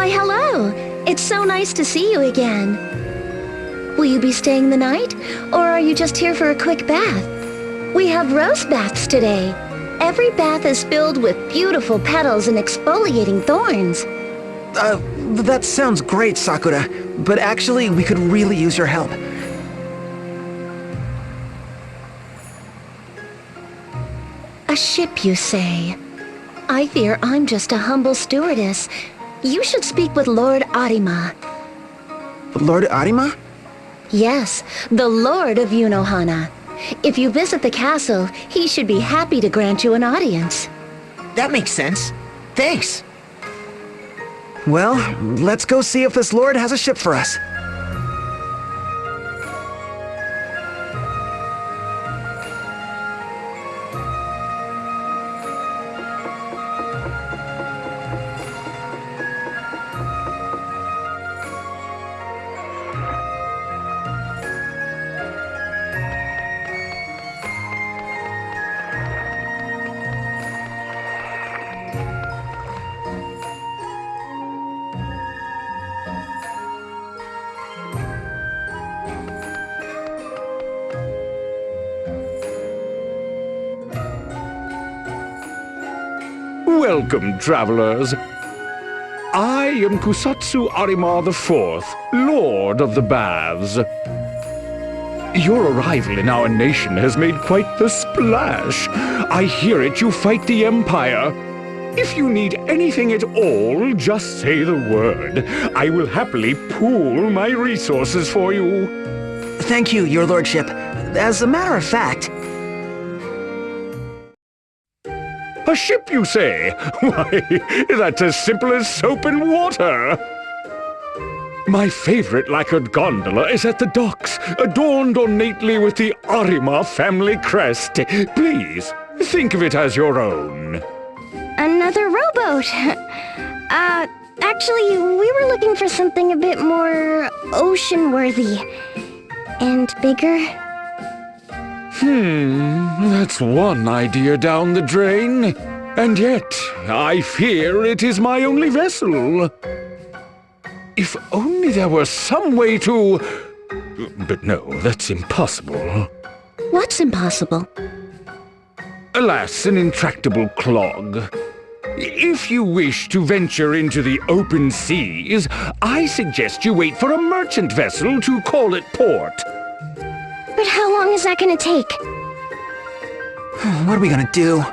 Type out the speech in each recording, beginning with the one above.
Why, hello! It's so nice to see you again. Will you be staying the night, or are you just here for a quick bath? We have roast baths today. Every bath is filled with beautiful petals and exfoliating thorns. That sounds great, Sakura, but actually, we could really use your help. A ship, you say? I fear I'm just a humble stewardess. You should speak with Lord Arima. Lord Arima? Yes, the Lord of Yunohana. If you visit the castle, he should be happy to grant you an audience. That makes sense. Thanks. Well, let's go see if this lord has a ship for us. Welcome, travelers. I am Kusatsu Arima IV, Lord of the Baths. Your arrival in our nation has made quite the splash. I hear it you fight the Empire. If you need anything at all, just say the word. I will happily pool my resources for you. Thank you, your lordship. As a matter of fact... A ship, you say? Why, that's as simple as soap and water. My favorite lacquered gondola is at the docks, adorned ornately with the Arima family crest. Please, think of it as your own. Another rowboat. Actually, we were looking for something a bit more ocean-worthy and bigger. That's one idea down the drain. And yet, I fear it is my only vessel. If only there were some way to... But no, that's impossible. What's impossible? Alas, an intractable clog. If you wish to venture into the open seas, I suggest you wait for a merchant vessel to call at port. But how long is that gonna take? What are we gonna do?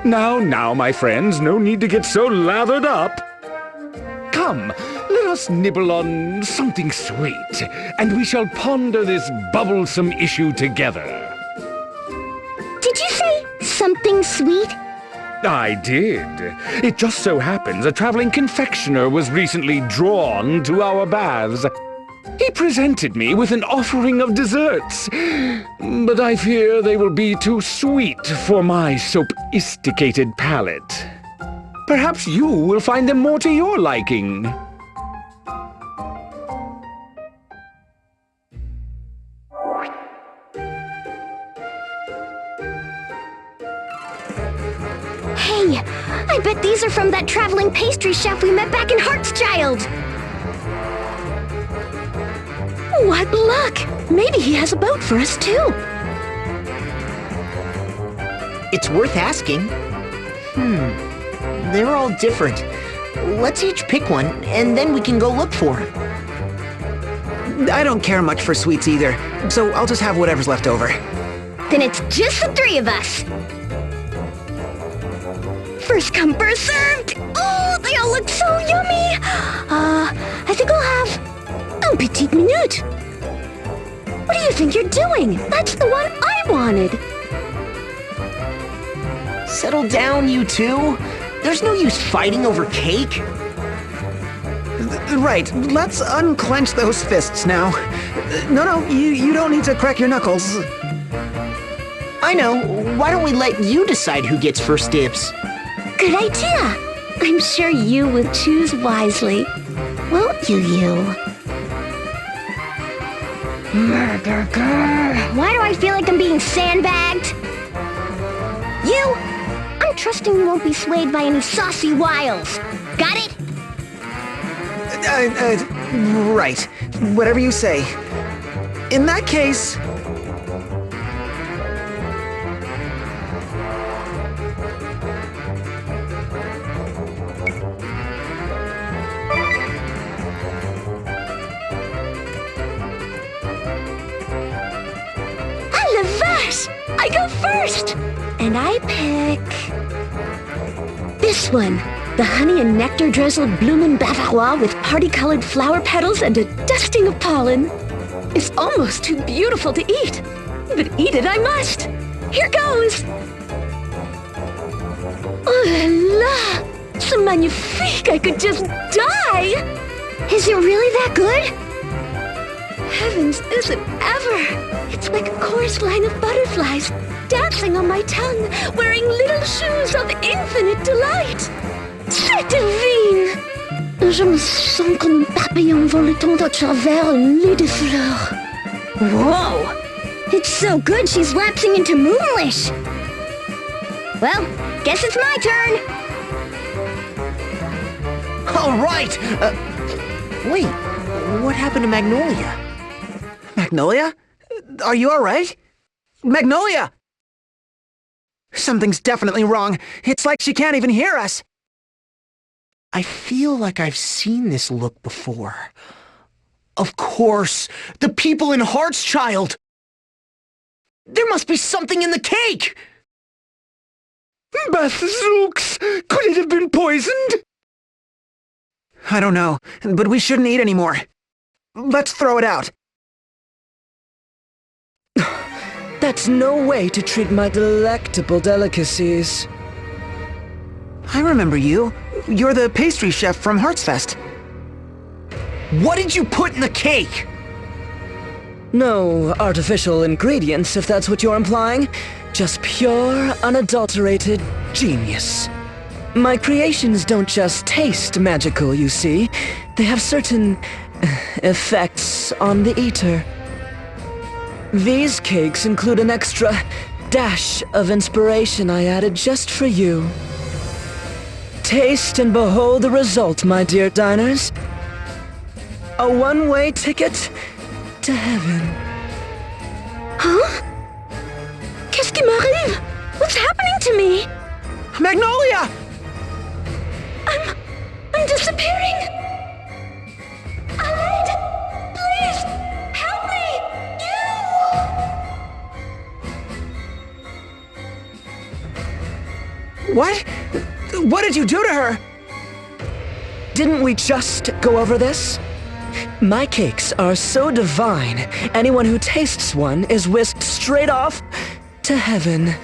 Now, my friends, no need to get so lathered up. Come, let us nibble on something sweet, and we shall ponder this bubblesome issue together. Did you say something sweet? I did. It just so happens a traveling confectioner was recently drawn to our baths. He presented me with an offering of desserts, but I fear they will be too sweet for my sophisticated palate. Perhaps you will find them more to your liking. Hey, I bet these are from that traveling pastry chef we met back in Heartschild. What luck! Maybe he has a boat for us, too. It's worth asking. They're all different. Let's each pick one, and then we can go look for him. I don't care much for sweets either, so I'll just have whatever's left over. Then it's just the three of us. First come, first served! Oh, they all look so yummy! I think I'll have un petit minute. What do you think you're doing? That's the one I wanted. Settle down, you two. There's no use fighting over cake. Right, let's unclench those fists now. No, you don't need to crack your knuckles. I know. Why don't we let you decide who gets first dibs? Good idea. I'm sure you will choose wisely. Won't you? Why do I feel like I'm being sandbagged? You? I'm trusting you won't be swayed by any saucy wiles. Got it? Right. Whatever you say. In that case... Ah, la vache! I go first! And I pick... this one. The honey and nectar drizzled bloomin' bavarois with party-colored flower petals and a dusting of pollen. It's almost too beautiful to eat. But eat it I must. Here goes! Oh la la! So magnifique, I could just die! Is it really that good? Heavens, is it ever? It's like a chorus line of butterflies, dancing on my tongue, wearing little shoes of infinite delight. C'est divine! Je me sens comme un papillon voletant à travers un lit de fleurs. Whoa! It's so good she's lapsing into Moonlish. Well, guess it's my turn. All right! Wait, what happened to Magnolia? Magnolia? Are you alright? Magnolia! Something's definitely wrong. It's like she can't even hear us. I feel like I've seen this look before. Of course, the people in Heart's Child! There must be something in the cake! Bazooks! Could it have been poisoned? I don't know, but we shouldn't eat anymore. Let's throw it out. That's no way to treat my delectable delicacies. I remember you. You're the pastry chef from Heartsfest. What did you put in the cake? No artificial ingredients, if that's what you're implying. Just pure, unadulterated genius. My creations don't just taste magical, you see. They have certain effects on the eater. These cakes include an extra dash of inspiration I added just for you. Taste and behold the result, my dear diners. A one-way ticket to heaven. Huh? Qu'est-ce qui m'arrive? What's happening to me? Magnolia! I'm disappearing! Aled! Please! Help me! What? What did you do to her? Didn't we just go over this? My cakes are so divine, anyone who tastes one is whisked straight off to heaven.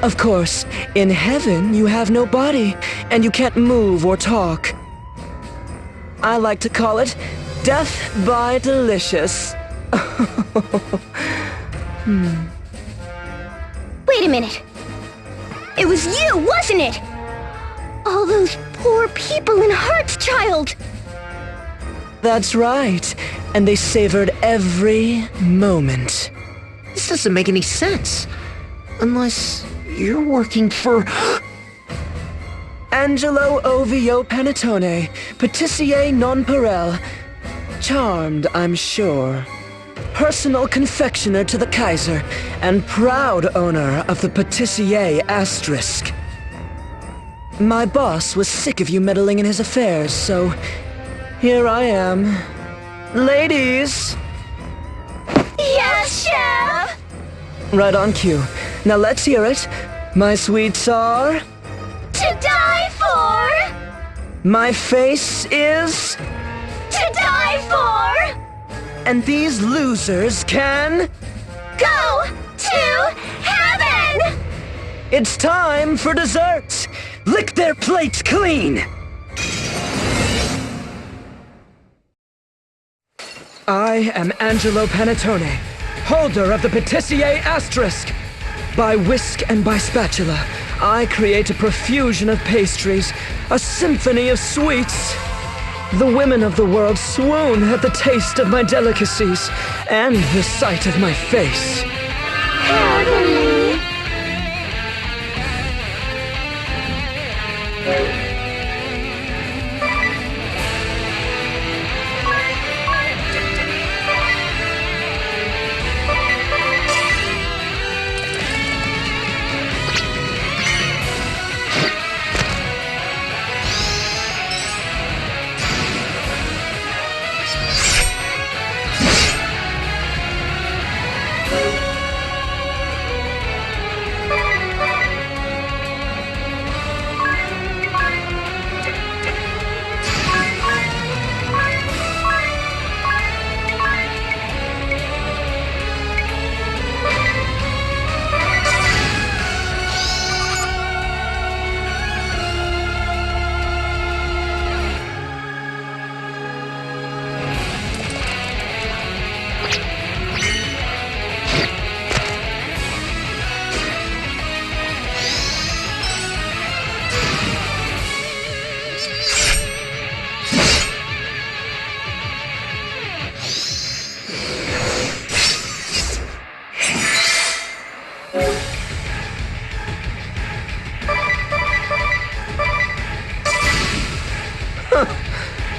Of course, in heaven you have no body, and you can't move or talk. I like to call it death by delicious. Wait a minute. It was you, wasn't it? All those poor people in Heart's Child. That's right, and they savored every moment. This doesn't make any sense. Unless you're working for... Angelo Ovio Panettone, patissier non parel. Charmed, I'm sure. Personal confectioner to the Kaiser, and proud owner of the patissier asterisk. My boss was sick of you meddling in his affairs, so here I am. Ladies! Yes, Chef! Right on cue. Now let's hear it. My sweets are... To die for! My face is... To die for! And these losers can... Go to heaven! It's time for dessert! Lick their plates clean! I am Angelo Panettone, holder of the patissier asterisk. By whisk and by spatula, I create a profusion of pastries, a symphony of sweets. The women of the world swoon at the taste of my delicacies and the sight of my face. Heavenly!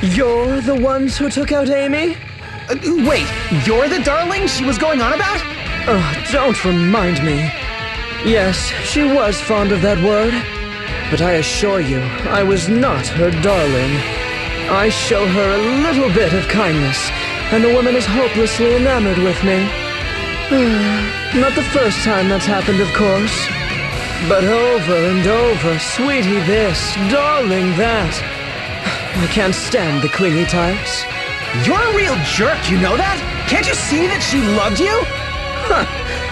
You're the ones who took out Amy? Wait, you're the darling she was going on about? Don't remind me. Yes, she was fond of that word. But I assure you, I was not her darling. I show her a little bit of kindness, and the woman is hopelessly enamored with me. Not the first time that's happened, of course. But over and over, sweetie this, darling that. I can't stand the clingy types. You're a real jerk, you know that? Can't you see that she loved you?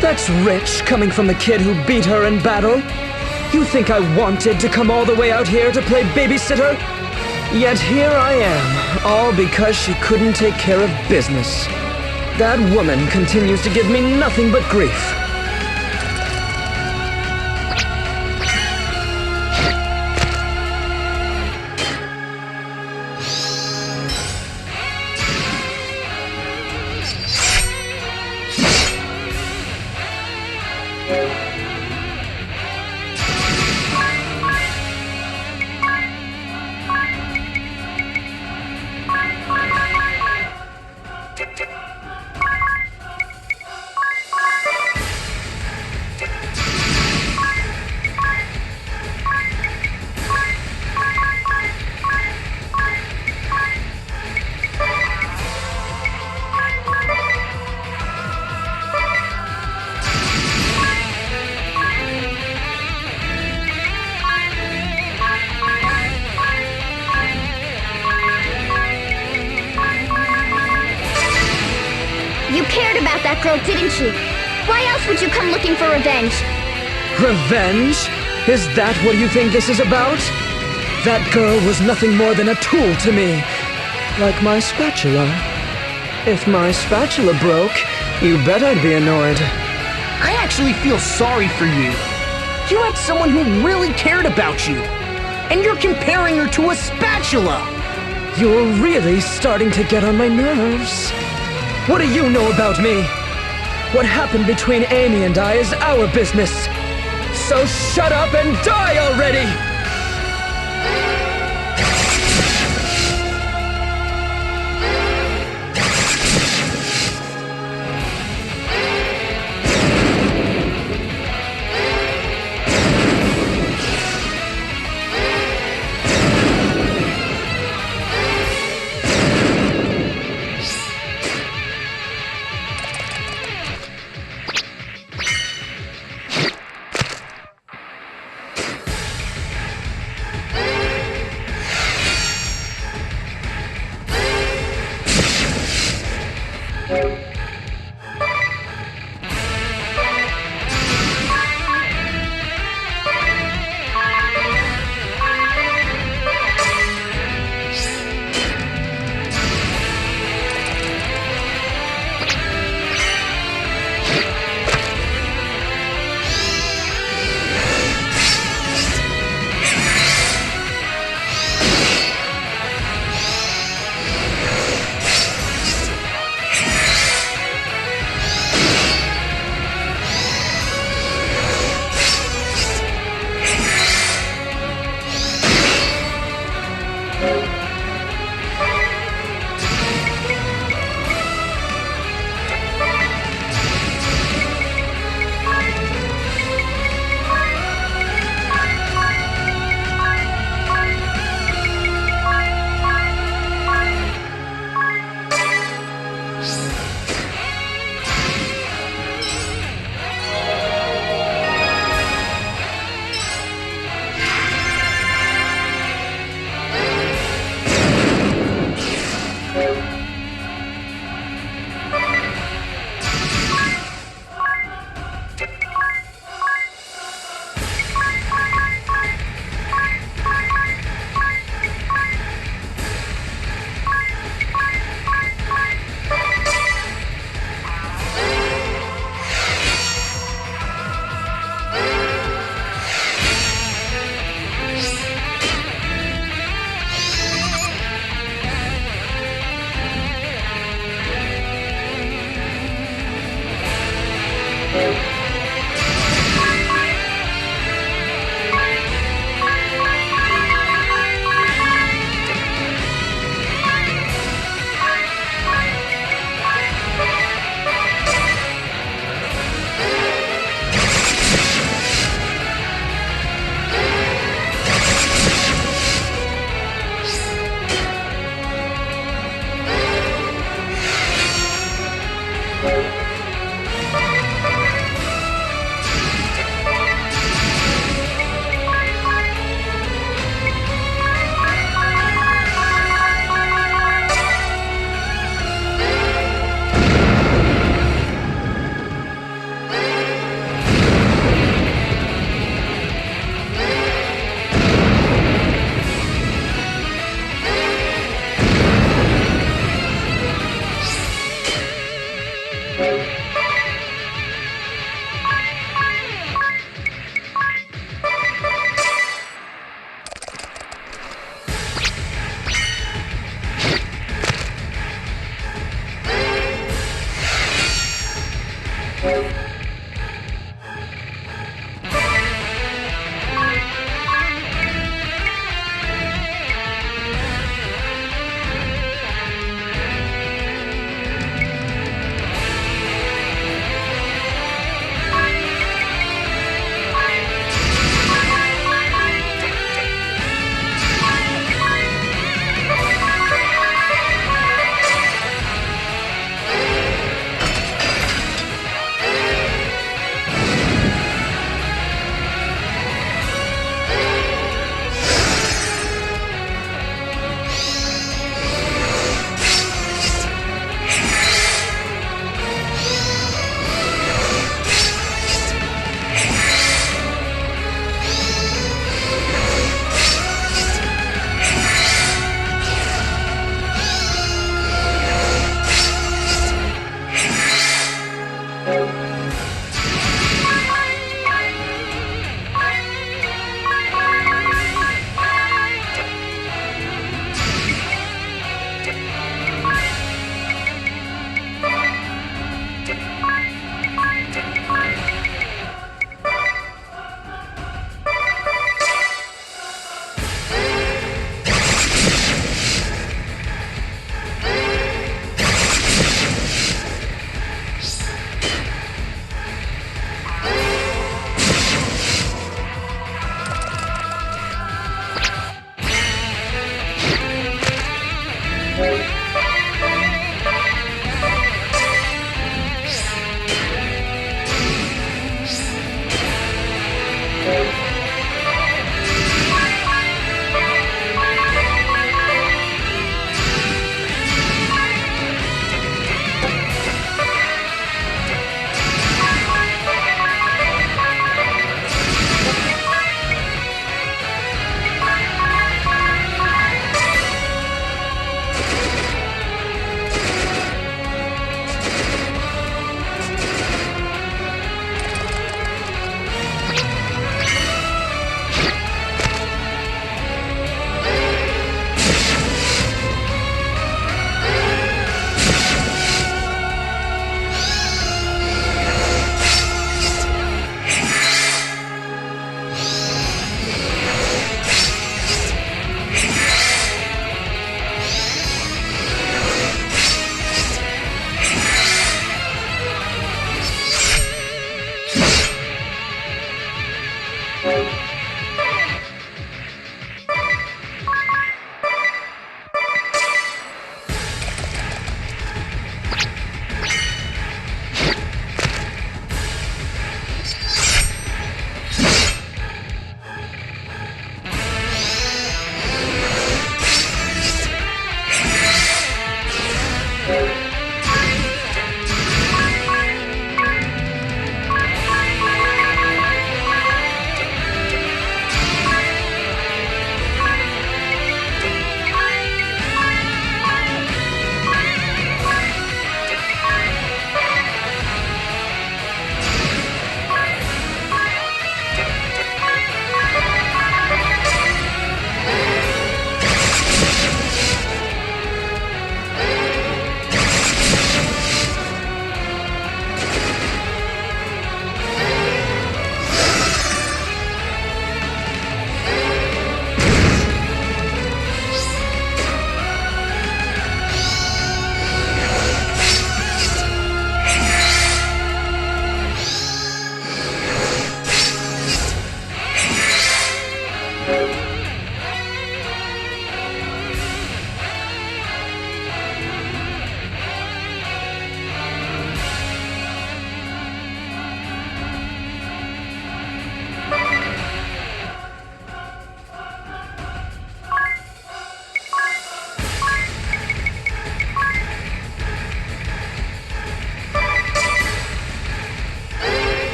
That's rich, coming from the kid who beat her in battle. You think I wanted to come all the way out here to play babysitter? Yet here I am, all because she couldn't take care of business. That woman continues to give me nothing but grief. You cared about that girl, didn't you? Why else would you come looking for revenge? Revenge? Is that what you think this is about? That girl was nothing more than a tool to me. Like my spatula. If my spatula broke, you bet I'd be annoyed. I actually feel sorry for you. You had someone who really cared about you. And you're comparing her to a spatula. You're really starting to get on my nerves. What do you know about me? What happened between Amy and I is our business. So shut up and die already!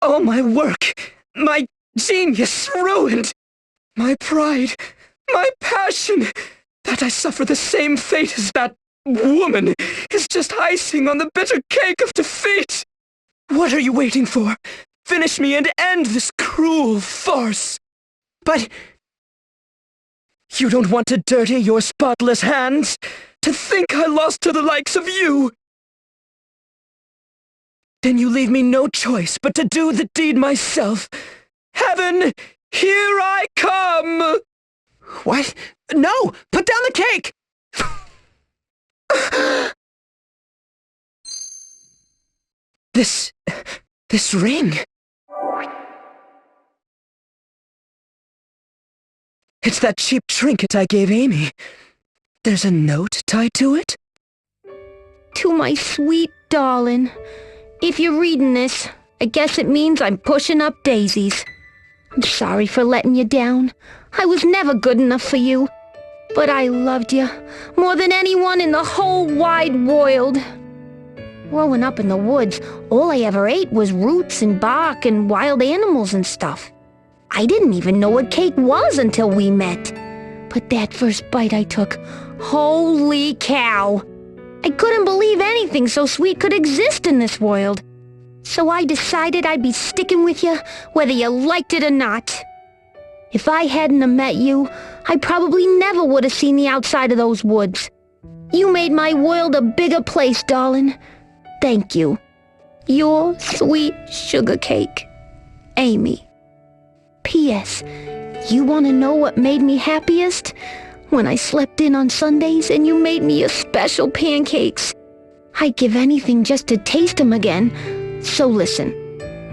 All my work, my genius ruined. My pride, my passion, that I suffer the same fate as that woman is just icing on the bitter cake of defeat. What are you waiting for? Finish me and end this cruel farce. But You don't want to dirty your spotless hands? To think I lost to the likes of you? Then you leave me no choice but to do the deed myself. Heaven, here I come! what? No! Put down the cake! This ring. It's that cheap trinket I gave Amy. There's a note tied to it? To my sweet darling. If you're reading this, I guess it means I'm pushing up daisies. I'm sorry for letting you down. I was never good enough for you. But I loved you more than anyone in the whole wide world. Growing up in the woods, all I ever ate was roots and bark and wild animals and stuff. I didn't even know what cake was until we met. But that first bite I took, holy cow! I couldn't believe anything so sweet could exist in this world. So I decided I'd be sticking with you, whether you liked it or not. If I hadn't have met you, I probably never would have seen the outside of those woods. You made my world a bigger place, darling. Thank you. Your sweet sugar cake, Amy. P.S. You want to know what made me happiest? When I slept in on Sundays and you made me your special pancakes. I'd give anything just to taste them again. So listen,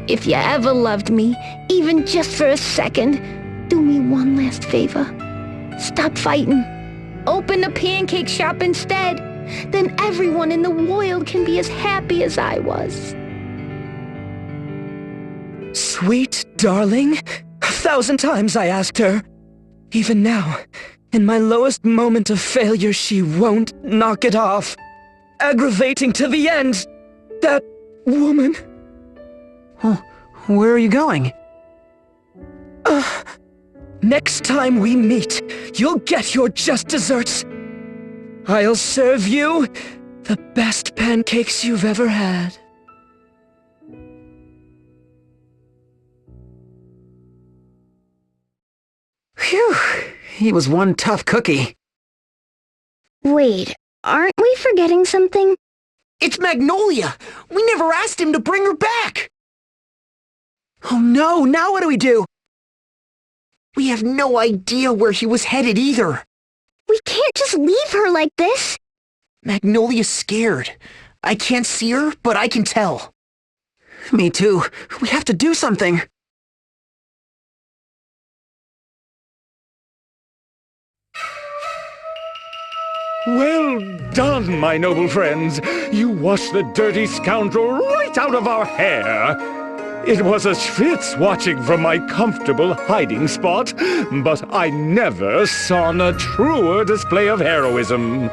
if you ever loved me, even just for a second, do me one last favor. Stop fighting. Open the pancake shop instead. Then everyone in the world can be as happy as I was. Sweet darling? 1,000 times I asked her. Even now, in my lowest moment of failure, she won't knock it off. Aggravating to the end. That woman. Oh, where are you going? Next time we meet, you'll get your just desserts. I'll serve you the best pancakes you've ever had. Phew, he was one tough cookie. Wait, aren't we forgetting something? It's Magnolia! We never asked him to bring her back! Oh no, now what do we do? We have no idea where he was headed either. We can't just leave her like this. Magnolia's scared. I can't see her, but I can tell. Me too. We have to do something. Well done, my noble friends. You washed the dirty scoundrel right out of our hair. It was a schwitz watching from my comfortable hiding spot, but I never saw a truer display of heroism.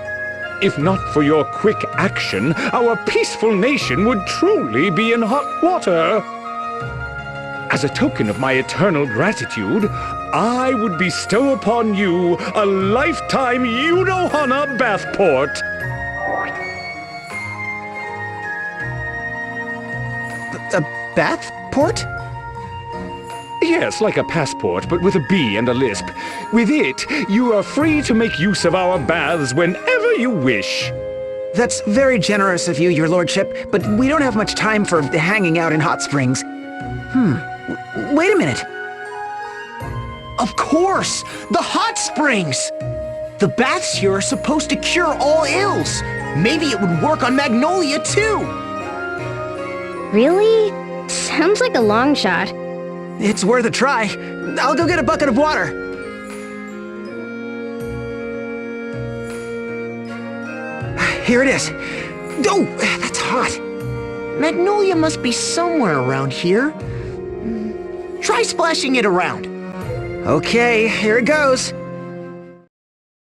If not for your quick action, our peaceful nation would truly be in hot water. As a token of my eternal gratitude, I would bestow upon you a lifetime Yunohana bathport. A bathport? Yes, like a passport, but with a B and a lisp. With it, you are free to make use of our baths whenever you wish. That's very generous of you, your lordship, but we don't have much time for hanging out in hot springs. Wait a minute. Of course! The hot springs! The baths here are supposed to cure all ills. Maybe it would work on Magnolia, too! Really? Sounds like a long shot. It's worth a try. I'll go get a bucket of water. Here it is. Oh, that's hot. Magnolia must be somewhere around here. Try splashing it around. Okay, here it goes.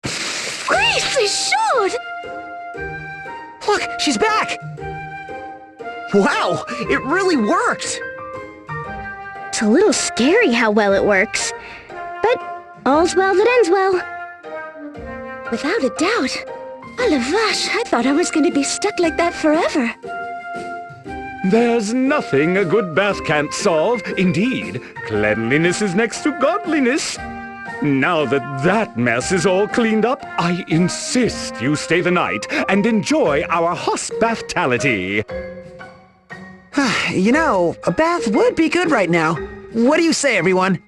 Grace is short! Look, she's back! Wow, it really worked! It's a little scary how well it works. But all's well that ends well. Without a doubt. Oh, la vache, I thought I was going to be stuck like that forever. There's nothing a good bath can't solve. Indeed, cleanliness is next to godliness. Now that mess is all cleaned up, I insist you stay the night and enjoy our hospitality. You know, a bath would be good right now. What do you say, everyone?